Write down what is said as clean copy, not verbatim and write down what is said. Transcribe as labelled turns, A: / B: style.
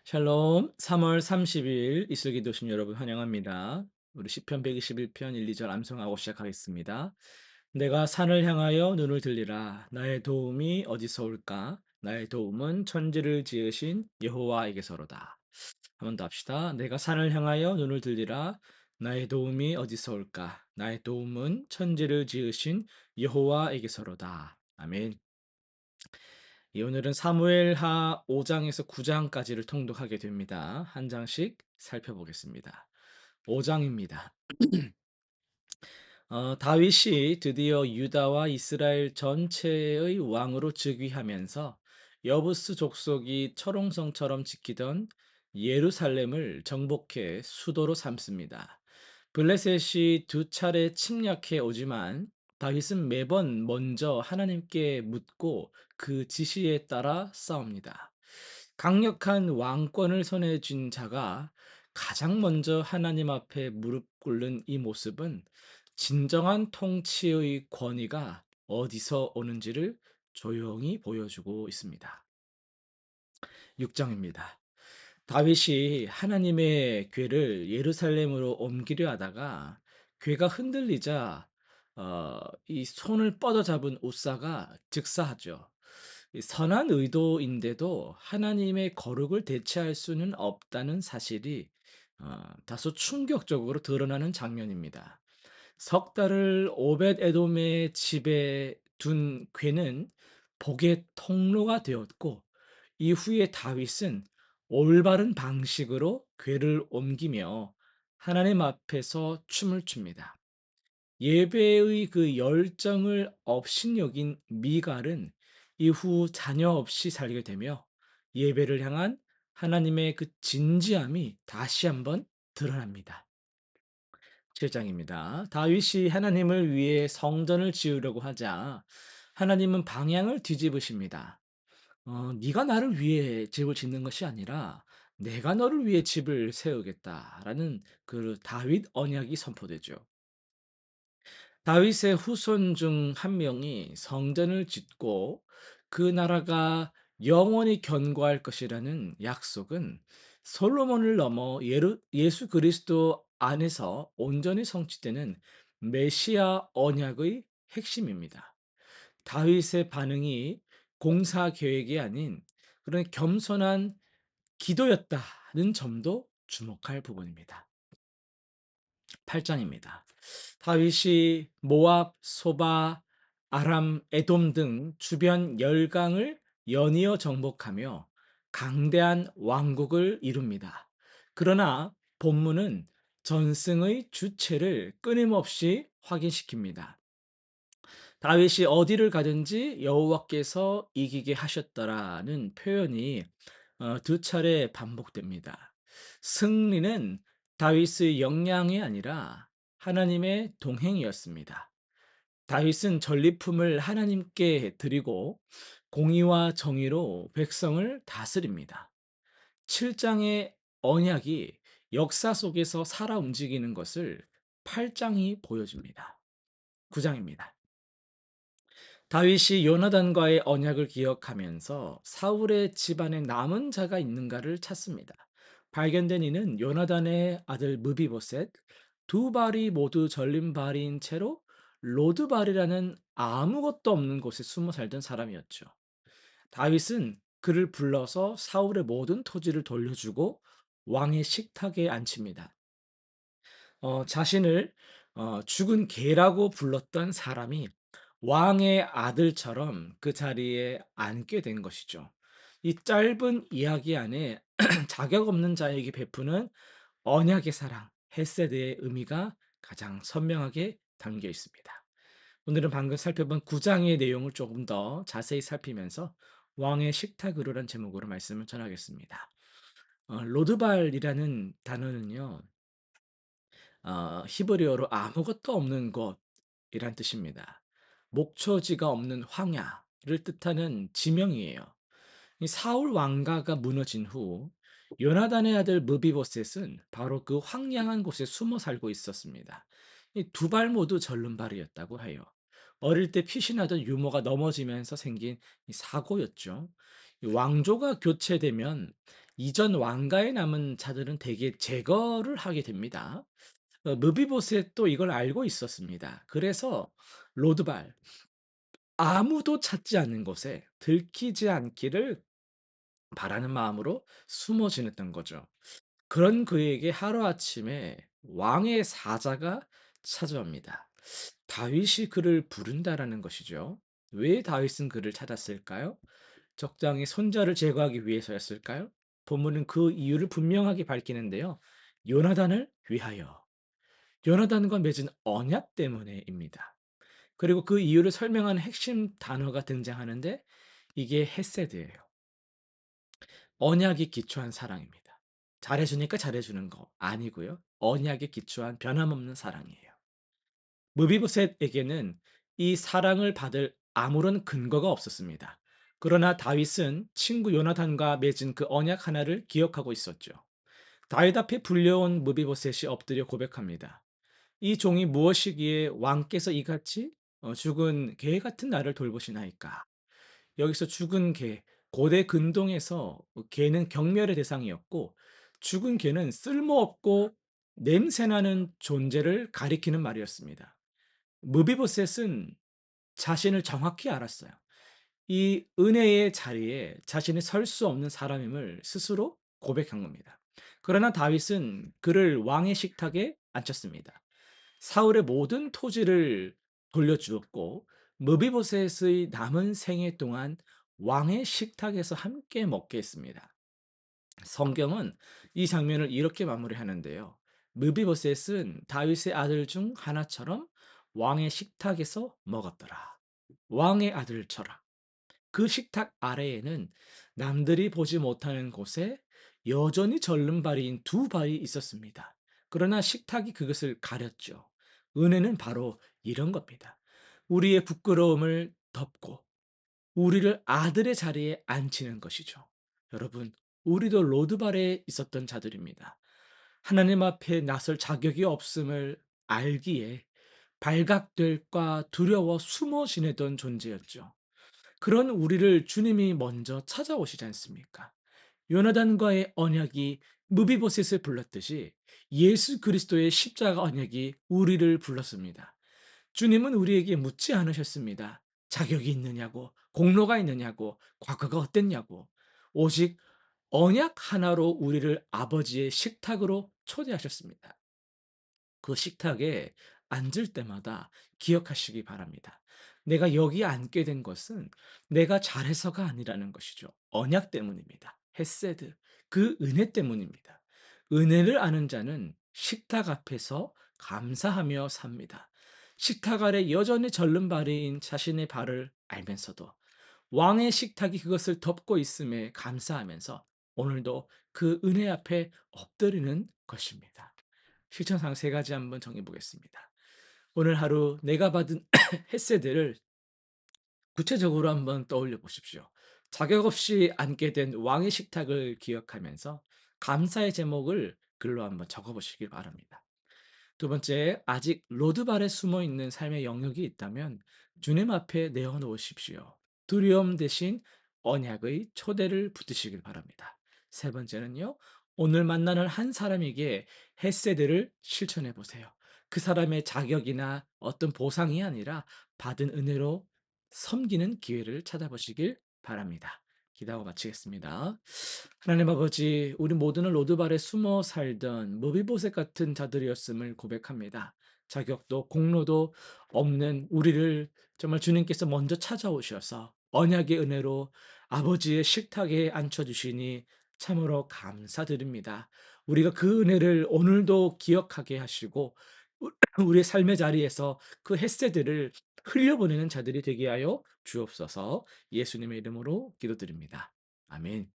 A: 샬롬. 3월 30일 이슬기 도신 여러분 환영합니다. 우리 시편 121편 1, 2절 암송하고 시작하겠습니다. 내가 산을 향하여 눈을 들리라. 나의 도움이 어디서 올까? 나의 도움은 천지를 지으신 여호와에게서로다. 한 번 더 합시다. 내가 산을 향하여 눈을 들리라. 나의 도움이 어디서 올까? 나의 도움은 천지를 지으신 여호와에게서로다. 아멘. 오늘은 사무엘하 5장에서 9장까지를 통독하게 됩니다. 한 장씩 살펴보겠습니다. 5장입니다. 다윗이 드디어 유다와 이스라엘 전체의 왕으로 즉위하면서 여부스 족속이 철옹성처럼 지키던 예루살렘을 정복해 수도로 삼습니다. 블레셋이 두 차례 침략해 오지만 다윗은 매번 먼저 하나님께 묻고 그 지시에 따라 싸웁니다. 강력한 왕권을 손에 쥔 자가 가장 먼저 하나님 앞에 무릎 꿇는 이 모습은 진정한 통치의 권위가 어디서 오는지를 조용히 보여주고 있습니다. 6장입니다. 다윗이 하나님의 궤를 예루살렘으로 옮기려 하다가 궤가 흔들리자 이 손을 뻗어잡은 우사가 즉사하죠. 이 선한 의도인데도 하나님의 거룩을 대체할 수는 없다는 사실이 다소 충격적으로 드러나는 장면입니다. 석 달을 오벳 에돔의 집에 둔 궤는 복의 통로가 되었고 이후에 다윗은 올바른 방식으로 궤를 옮기며 하나님 앞에서 춤을 춥니다. 예배의 그 열정을 업신여긴 미갈은 이후 자녀 없이 살게 되며 예배를 향한 하나님의 그 진지함이 다시 한번 드러납니다. 7장입니다. 다윗이 하나님을 위해 성전을 지으려고 하자 하나님은 방향을 뒤집으십니다. 네가 나를 위해 집을 짓는 것이 아니라 내가 너를 위해 집을 세우겠다라는 그 다윗 언약이 선포되죠. 다윗의 후손 중 한 명이 성전을 짓고 그 나라가 영원히 견고할 것이라는 약속은 솔로몬을 넘어 예수 그리스도 안에서 온전히 성취되는 메시아 언약의 핵심입니다. 다윗의 반응이 공사 계획이 아닌 그런 겸손한 기도였다는 점도 주목할 부분입니다. 8장입니다. 다윗이 모압, 소바, 아람, 에돔 등 주변 열강을 연이어 정복하며 강대한 왕국을 이룹니다. 그러나 본문은 전승의 주체를 끊임없이 확인시킵니다. 다윗이 어디를 가든지 여호와께서 이기게 하셨더라는 표현이 두 차례 반복됩니다. 승리는 다윗의 역량이 아니라 하나님의 동행이었습니다. 다윗은 전리품을 하나님께 드리고 공의와 정의로 백성을 다스립니다. 7장의 언약이 역사 속에서 살아 움직이는 것을 8장이 보여줍니다. 9장입니다. 다윗이 요나단과의 언약을 기억하면서 사울의 집안에 남은 자가 있는가를 찾습니다. 발견된 이는 요나단의 아들 무비보셋, 두 발이 모두 절림발인 채로 로드발이라는 아무것도 없는 곳에 숨어 살던 사람이었죠. 다윗은 그를 불러서 사울의 모든 토지를 돌려주고 왕의 식탁에 앉힙니다. 자신을 죽은 개라고 불렀던 사람이 왕의 아들처럼 그 자리에 앉게 된 것이죠. 이 짧은 이야기 안에 자격 없는 자에게 베푸는 언약의 사랑, 헤세드의 의미가 가장 선명하게 담겨 있습니다. 오늘은 방금 살펴본 9장의 내용을 조금 더 자세히 살피면서 왕의 식탁으로란 제목으로 말씀을 전하겠습니다. 로드발이라는 단어는요, 히브리어로 아무것도 없는 곳이란 뜻입니다. 목초지가 없는 황야를 뜻하는 지명이에요. 이 사울 왕가가 무너진 후 요나단의 아들 무비보셋은 바로 그 황량한 곳에 숨어 살고 있었습니다. 이 두 발 모두 절름발이었다고 해요. 어릴 때 피신하던 유모가 넘어지면서 생긴 이 사고였죠. 이 왕조가 교체되면 이전 왕가에 남은 자들은 대개 제거를 하게 됩니다. 무비보셋도 이걸 알고 있었습니다. 그래서 로드발, 아무도 찾지 않는 곳에 들키지 않기를 바라는 마음으로 숨어 지냈던 거죠. 그런 그에게 하루아침에 왕의 사자가 찾아옵니다. 다윗이 그를 부른다라는 것이죠. 왜 다윗은 그를 찾았을까요? 적장의 손자를 제거하기 위해서였을까요? 본문은 그 이유를 분명하게 밝히는데요. 요나단을 위하여. 요나단과 맺은 언약 때문에입니다. 그리고 그 이유를 설명하는 핵심 단어가 등장하는데 이게 헤세드예요. 언약이 기초한 사랑입니다. 잘해주니까 잘해주는 거 아니고요. 언약에 기초한 변함없는 사랑이에요. 무비보셋에게는 이 사랑을 받을 아무런 근거가 없었습니다. 그러나 다윗은 친구 요나단과 맺은 그 언약 하나를 기억하고 있었죠. 다윗 앞에 불려온 무비보셋이 엎드려 고백합니다. 이 종이 무엇이기에 왕께서 이같이 죽은 개 같은 나를 돌보시나이까. 여기서 죽은 개, 고대 근동에서 개는 경멸의 대상이었고 죽은 개는 쓸모없고 냄새나는 존재를 가리키는 말이었습니다. 무비보셋은 자신을 정확히 알았어요. 이 은혜의 자리에 자신이 설 수 없는 사람임을 스스로 고백한 겁니다. 그러나 다윗은 그를 왕의 식탁에 앉혔습니다. 사울의 모든 토지를 돌려주었고 무비보셋의 남은 생애 동안 왕의 식탁에서 함께 먹게 했습니다. 성경은 이 장면을 이렇게 마무리하는데요. 무비보셋은 다윗의 아들 중 하나처럼 왕의 식탁에서 먹었더라. 왕의 아들처럼. 그 식탁 아래에는 남들이 보지 못하는 곳에 여전히 절름발이인 두 발이 있었습니다. 그러나 식탁이 그것을 가렸죠. 은혜는 바로 이런 겁니다. 우리의 부끄러움을 덮고 우리를 아들의 자리에 앉히는 것이죠. 여러분, 우리도 로드발에 있었던 자들입니다. 하나님 앞에 나설 자격이 없음을 알기에 발각될까 두려워 숨어 지내던 존재였죠. 그런 우리를 주님이 먼저 찾아오시지 않습니까? 요나단과의 언약이 무비보셋을 불렀듯이 예수 그리스도의 십자가 언약이 우리를 불렀습니다. 주님은 우리에게 묻지 않으셨습니다. 자격이 있느냐고, 공로가 있느냐고, 과거가 어땠냐고. 오직 언약 하나로 우리를 아버지의 식탁으로 초대하셨습니다. 그 식탁에 앉을 때마다 기억하시기 바랍니다. 내가 여기 앉게 된 것은 내가 잘해서가 아니라는 것이죠. 언약 때문입니다. 헤세드, 그 은혜 때문입니다. 은혜를 아는 자는 식탁 앞에서 감사하며 삽니다. 식탁 아래 여전히 절름발이인 자신의 발을 알면서도 왕의 식탁이 그것을 덮고 있음에 감사하면서 오늘도 그 은혜 앞에 엎드리는 것입니다. 실천상 세 가지 한번 정해 보겠습니다. 오늘 하루 내가 받은 햇세들을 구체적으로 한번 떠올려 보십시오. 자격 없이 앉게 된 왕의 식탁을 기억하면서 감사의 제목을 글로 한번 적어 보시길 바랍니다. 두 번째, 아직 로드발에 숨어 있는 삶의 영역이 있다면 주님 앞에 내어 놓으십시오. 두려움 대신 언약의 초대를 붙드시길 바랍니다. 세 번째는요, 오늘 만나는 한 사람에게 헤세드를 실천해 보세요. 그 사람의 자격이나 어떤 보상이 아니라 받은 은혜로 섬기는 기회를 찾아보시길 바랍니다. 기도하고 마치겠습니다. 하나님 아버지, 우리 모두는 로드발에 숨어 살던 무비보셋 같은 자들이었음을 고백합니다. 자격도 공로도 없는 우리를 정말 주님께서 먼저 찾아오셔서 언약의 은혜로 아버지의 식탁에 앉혀주시니 참으로 감사드립니다. 우리가 그 은혜를 오늘도 기억하게 하시고 우리의 삶의 자리에서 그 햇새들을 흘려보내는 자들이 되게 하여 주옵소서. 예수님의 이름으로 기도드립니다. 아멘.